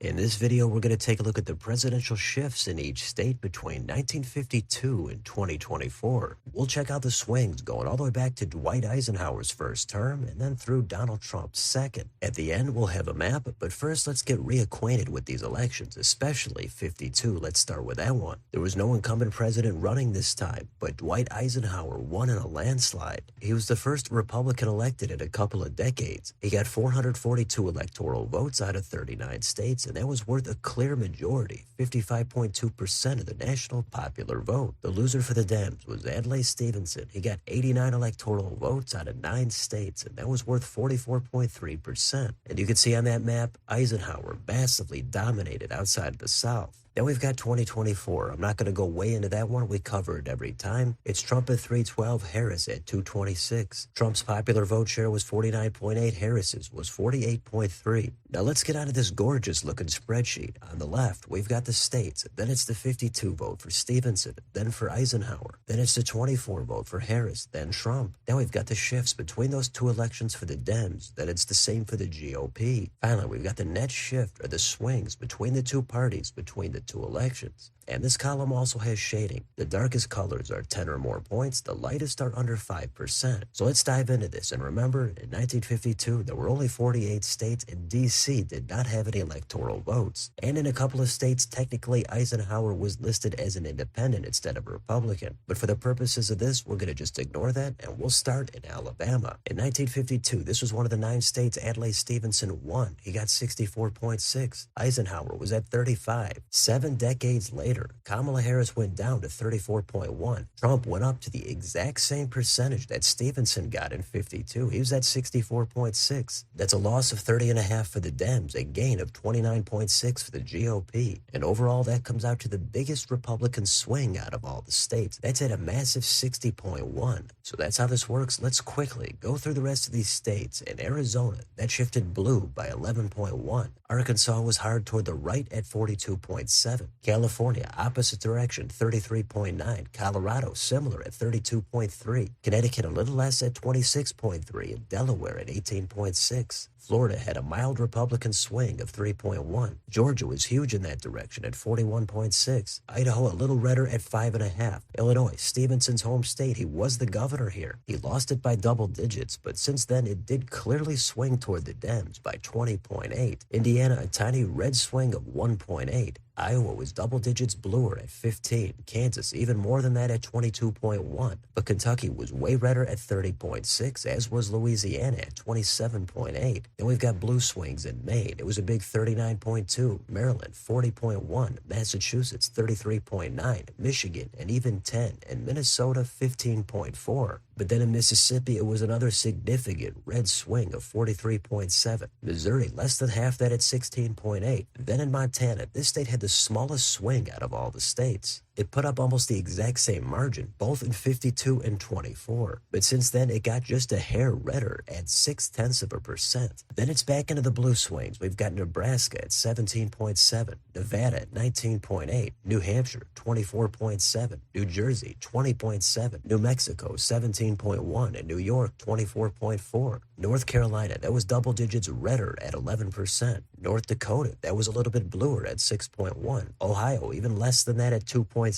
In this video, we're going to take a look at the presidential shifts in each state between 1952 and 2024. We'll check out the swings going all the way back to Dwight Eisenhower's first term and then through Donald Trump's second. At the end, we'll have a map, but first let's get reacquainted with these elections, especially 52. Let's start with that one. There was no incumbent president running this time, but Dwight Eisenhower won in a landslide. He was the first Republican elected in a couple of decades. He got 442 electoral votes out of 39 states, and that was worth a clear majority, 55.2% of the national popular vote. The loser for the Dems was Adlai Stevenson. He got 89 electoral votes out of 9 states, and that was worth 44.3%. And you can see on that map, Eisenhower massively dominated outside of the South. Then we've got 2024. I'm not going to go way into that one. We cover it every time. It's Trump at 312, Harris at 226. Trump's popular vote share was 49.8. Harris's was 48.3. Now let's get out of this gorgeous looking spreadsheet. On the left, we've got the states. Then it's the 52 vote for Stevenson. Then for Eisenhower. Then it's the 24 vote for Harris. Then Trump. Now we've got the shifts between those two elections for the Dems. Then it's the same for the GOP. Finally, we've got the net shift or the swings between the two parties between the two elections. And this column also has shading. The darkest colors are 10 or more points. The lightest are under 5%. So let's dive into this. And remember, in 1952, there were only 48 states, and D.C. did not have any electoral votes. And in a couple of states, technically, Eisenhower was listed as an independent instead of a Republican. But for the purposes of this, we're going to just ignore that, and we'll start in Alabama. In 1952, this was one of the 9 states Adlai Stevenson won. He got 64.6. Eisenhower was at 35. 7 decades later, Kamala Harris went down to 34.1. Trump went up to the exact same percentage that Stevenson got in 52. He was at 64.6. That's a loss of 30.5 for the Dems, a gain of 29.6 for the GOP. And overall, that comes out to the biggest Republican swing out of all the states. That's at a massive 60.1. So that's how this works. Let's quickly go through the rest of these states. In Arizona, that shifted blue by 11.1. Arkansas was hard toward the right at 42.7. California, opposite direction, 33.9. Colorado, similar at 32.3. Connecticut, a little less at 26.3. And Delaware at 18.6. Florida had a mild Republican swing of 3.1. Georgia was huge in that direction at 41.6. Idaho a little redder at 5.5. Illinois, Stevenson's home state, he was the governor here. He lost it by double digits, but since then it did clearly swing toward the Dems by 20.8. Indiana, a tiny red swing of 1.8. Iowa was double digits bluer at 15. Kansas even more than that at 22.1. But Kentucky was way redder at 30.6, as was Louisiana at 27.8. Then we've got blue swings in Maine. It was a big 39.2. Maryland 40.1. Massachusetts 33.9. Michigan an even 10. And Minnesota 15.4. But then in Mississippi, it was another significant red swing of 43.7. Missouri, less than half that at 16.8. Then in Montana, this state had the smallest swing out of all the states. It put up almost the exact same margin, both in 52 and 24. But since then, it got just a hair redder at 0.6%. Then it's back into the blue swings. We've got Nebraska at 17.7, Nevada at 19.8, New Hampshire 24.7, New Jersey 20.7, New Mexico 17.1, and New York 24.4. North Carolina, that was double digits redder at 11%. North Dakota, that was a little bit bluer at 6.1. Ohio, even less than that at 2.6.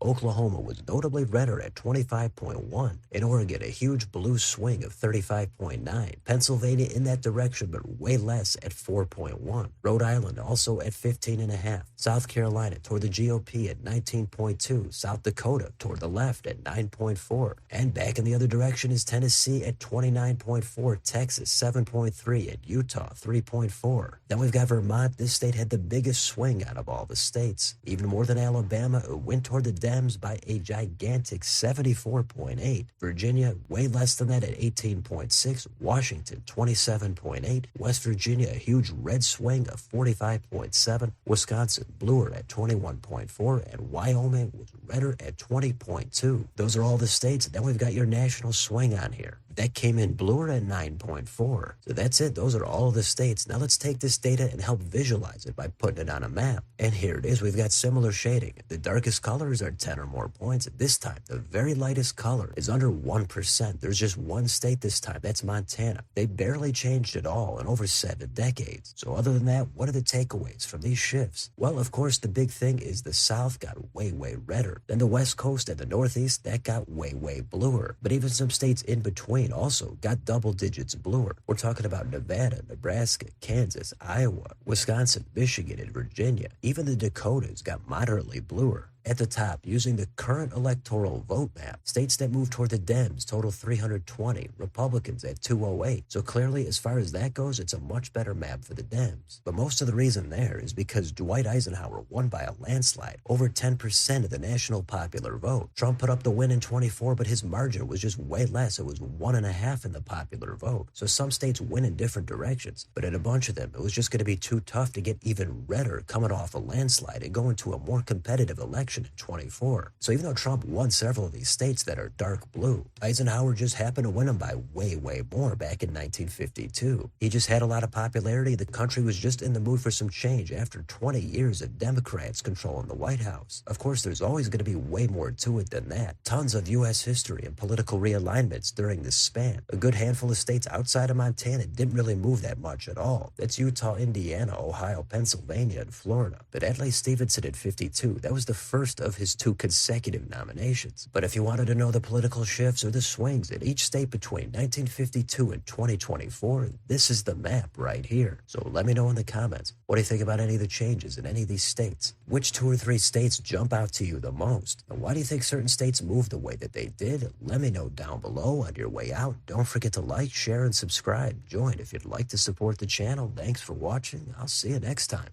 Oklahoma was notably redder at 25.1. In Oregon, a huge blue swing of 35.9. Pennsylvania in that direction, but way less at 4.1. Rhode Island also at 15.5. South Carolina toward the GOP at 19.2. South Dakota toward the left at 9.4. And back in the other direction is Tennessee at 29.4. Texas 7.3. And Utah 3.4. Then we've got Vermont. This state had the biggest swing out of all the states. Even more than Alabama, it went toward the Dems by a gigantic 74.8. Virginia, way less than that at 18.6. Washington, 27.8. West Virginia, a huge red swing of 45.7. Wisconsin, bluer at 21.4. And Wyoming was redder at 20.2. Those are all the states. Then we've got your national swing on here. That came in bluer at 9.4. So that's it. Those are all the states. Now let's take this data and help visualize it by putting it on a map. And here it is. We've got similar shading. The darkest colors are 10 or more points. This time, the very lightest color is under 1%. There's just one state this time. That's Montana. They barely changed at all in over 7 decades. So other than that, what are the takeaways from these shifts? Well, of course, the big thing is the South got way, way redder. Then the West Coast and the Northeast, that got way, way bluer. But even some states in between also got double digits bluer. We're talking about Nevada, Nebraska, Kansas, Iowa, Wisconsin, Michigan, and Virginia. Even the Dakotas got moderately bluer. At the top, using the current electoral vote map, states that move toward the Dems total 320, Republicans at 208. So clearly, as far as that goes, it's a much better map for the Dems. But most of the reason there is because Dwight Eisenhower won by a landslide, over 10% of the national popular vote. Trump put up the win in 24, but his margin was just way less. It was 1.5 in the popular vote. So some states win in different directions, but in a bunch of them, it was just going to be too tough to get even redder coming off a landslide and go into a more competitive election in 24. So even though Trump won several of these states that are dark blue, Eisenhower just happened to win them by way, way more back in 1952. He just had a lot of popularity. The country was just in the mood for some change after 20 years of Democrats controlling the White House. Of course, there's always going to be way more to it than that. Tons of U.S. history and political realignments during this span. A good handful of states outside of Montana didn't really move that much at all. That's Utah, Indiana, Ohio, Pennsylvania, and Florida. But Adlai Stevenson at 52, that was the first of his 2 consecutive nominations. But if you wanted to know the political shifts or the swings in each state between 1952 and 2024, this is the map right here. So let me know in the comments, what do you think about any of the changes in any of these states? Which 2 or 3 states jump out to you the most? And why do you think certain states moved the way that they did? Let me know down below. On your way out, don't forget to like, share, and subscribe. Join if you'd like to support the channel. Thanks for watching. I'll see you next time.